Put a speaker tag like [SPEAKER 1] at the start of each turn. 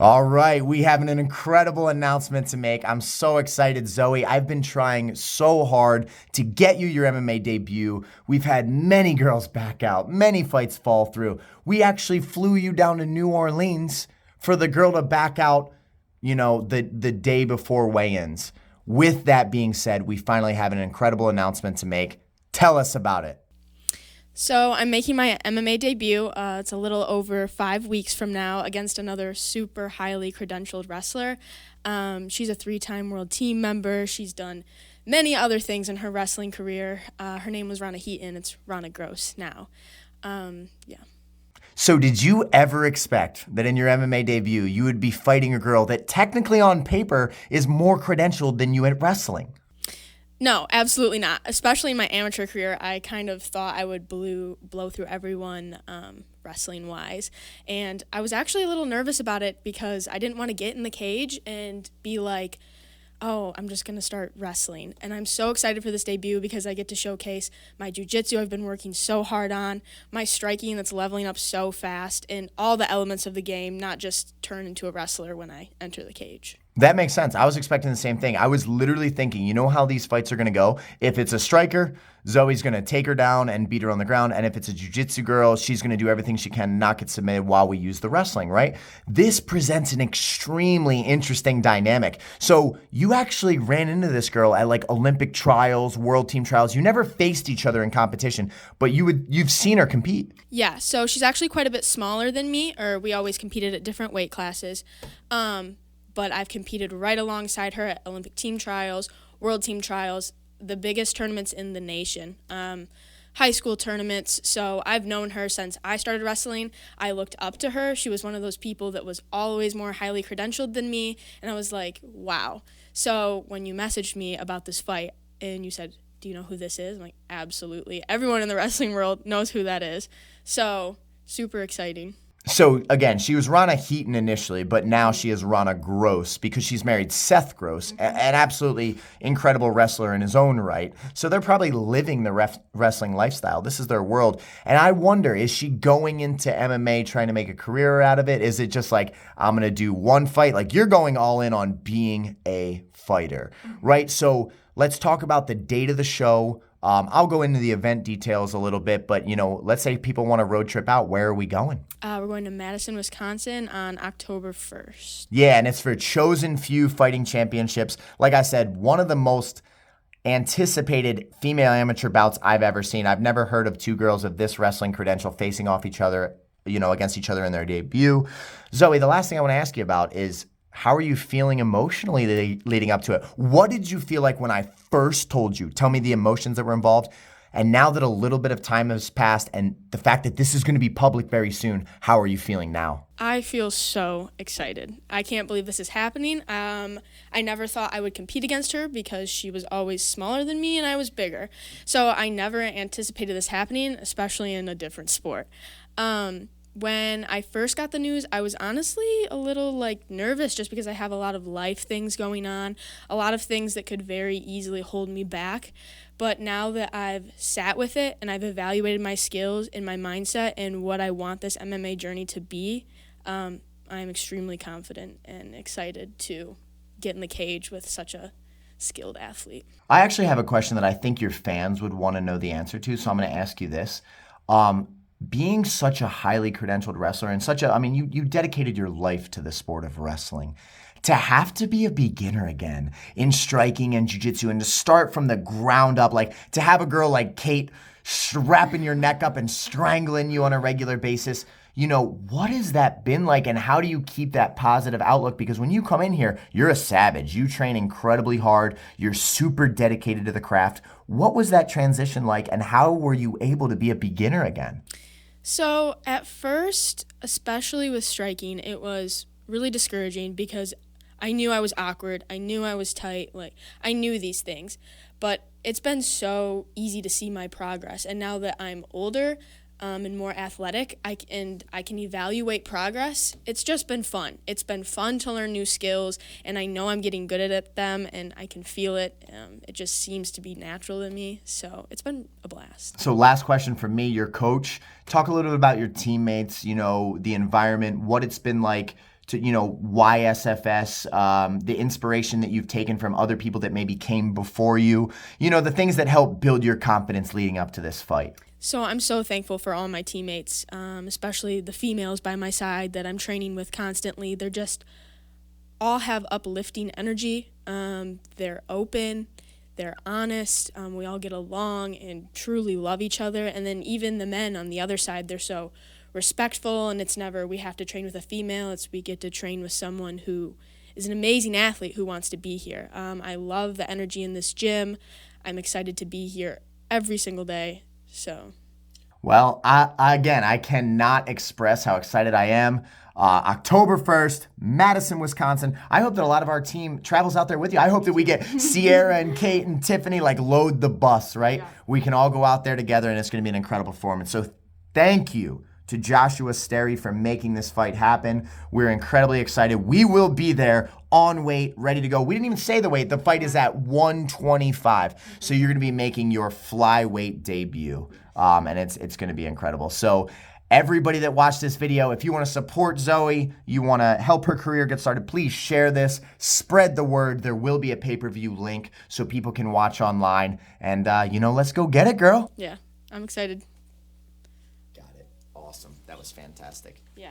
[SPEAKER 1] All right, we have an incredible announcement to make. I'm so excited, Zoe. I've been trying so hard to get you your MMA debut. We've had many girls back out, many fights fall through. We actually flew you down to New Orleans for the girl to back out, the day before weigh-ins. With that being said, we finally have an incredible announcement to make. Tell us about it.
[SPEAKER 2] So I'm making my MMA debut. It's a little over 5 weeks from now against another super highly credentialed wrestler. She's a 3-time world team member. She's done many other things in her wrestling career. Her name was Ronna Heaton. It's Heaton-Gross now.
[SPEAKER 1] So did you ever expect that in your MMA debut, you would be fighting a girl that technically on paper is more credentialed than you at wrestling?
[SPEAKER 2] No, absolutely not. Especially in my amateur career, I kind of thought I would blow through everyone wrestling-wise. And I was actually a little nervous about it because I didn't want to get in the cage and be like, oh, I'm just going to start wrestling. And I'm so excited for this debut because I get to showcase my jiu-jitsu I've been working so hard on, my striking that's leveling up so fast, and all the elements of the game, not just turn into a wrestler when I enter the cage.
[SPEAKER 1] That makes sense. I was expecting the same thing. I was literally thinking, you know how these fights are going to go? If it's a striker, Zoe's going to take her down and beat her on the ground. And if it's a jiu-jitsu girl, she's going to do everything she can not get submitted while we use the wrestling, right? This presents an extremely interesting dynamic. So you actually ran into this girl at like Olympic trials, world team trials. You never faced each other in competition, but you've seen her compete.
[SPEAKER 2] Yeah, so she's actually quite a bit smaller than me, or we always competed at different weight classes. But I've competed right alongside her at Olympic team trials, world team trials, the biggest tournaments in the nation, high school tournaments. So I've known her since I started wrestling. I looked up to her. She was one of those people that was always more highly credentialed than me, and I was like, wow. So when you messaged me about this fight and you said, do you know who this is? I'm like, absolutely. Everyone in the wrestling world knows who that is. So super exciting.
[SPEAKER 1] So again, she was Ronna Heaton initially, but now she is Heaton-Gross because she's married Seth Gross, an absolutely incredible wrestler in his own right. So they're probably living the wrestling lifestyle. This is their world. And I wonder, is she going into MMA trying to make a career out of it? Is it just like, I'm going to do one fight? Like you're going all in on being a fighter, right? So let's talk about the date of the show. I'll go into the event details a little bit, but, let's say people want a road trip out. Where are we going?
[SPEAKER 2] We're going to Madison, Wisconsin on October 1st.
[SPEAKER 1] Yeah, and it's for Chosen Few Fighting Championships. Like I said, one of the most anticipated female amateur bouts I've ever seen. I've never heard of two girls of this wrestling credential facing off each other, against each other in their debut. Zoe, the last thing I want to ask you about is, how are you feeling emotionally leading up to it? What did you feel like when I first told you? Tell me the emotions that were involved. And now that a little bit of time has passed and the fact that this is going to be public very soon, how are you feeling now?
[SPEAKER 2] I feel so excited. I can't believe this is happening. I never thought I would compete against her because she was always smaller than me and I was bigger. So I never anticipated this happening, especially in a different sport. When I first got the news, I was honestly a little nervous just because I have a lot of life things going on, a lot of things that could very easily hold me back. But now that I've sat with it and I've evaluated my skills and my mindset and what I want this MMA journey to be, I'm extremely confident and excited to get in the cage with such a skilled athlete.
[SPEAKER 1] I actually have a question that I think your fans would want to know the answer to, so I'm going to ask you this. Being such a highly credentialed wrestler and you dedicated your life to the sport of wrestling, to have to be a beginner again in striking and jiu-jitsu and to start from the ground up, to have a girl like Kate wrapping your neck up and strangling you on a regular basis, what has that been like and how do you keep that positive outlook? Because when you come in here, you're a savage. You train incredibly hard. You're super dedicated to the craft. What was that transition like and how were you able to be a beginner again?
[SPEAKER 2] So at first, especially with striking, it was really discouraging because I knew I was awkward. I knew I was tight. I knew these things. But it's been so easy to see my progress. And now that I'm older and more athletic, I can evaluate progress. It's just been fun. It's been fun to learn new skills, and I know I'm getting good at them, and I can feel it. It just seems to be natural to me, so it's been a blast.
[SPEAKER 1] So last question from me, your coach. Talk a little bit about your teammates, the environment, what it's been like to, you know, why SFS, the inspiration that you've taken from other people that maybe came before you, you know, the things that help build your confidence leading up to this fight.
[SPEAKER 2] So I'm so thankful for all my teammates, especially the females by my side that I'm training with constantly. They're just all have uplifting energy. They're open, they're honest. We all get along and truly love each other. And then even the men on the other side, they're so respectful, and it's never we have to train with a female. It's we get to train with someone who is an amazing athlete who wants to be here. I love the energy in this gym. I'm excited to be here every single day. So,
[SPEAKER 1] well, I cannot express how excited I am. October 1st, Madison, Wisconsin. I hope that a lot of our team travels out there with you. I hope that we get Sierra and Kate and Tiffany, like, load the bus, right? Yeah. We can all go out there together, and it's going to be an incredible performance. So thank you to Joshua Sterry for making this fight happen. We're incredibly excited. We will be there on weight, ready to go. We didn't even say the weight. The fight is at 125. So you're going to be making your flyweight debut. And it's going to be incredible. So everybody that watched this video, if you want to support Zoe, you want to help her career get started, please share this, spread the word. There will be a pay-per-view link so people can watch online. And, let's go get it, girl.
[SPEAKER 2] Yeah, I'm excited.
[SPEAKER 1] Got it. Awesome. That was fantastic.
[SPEAKER 2] Yeah.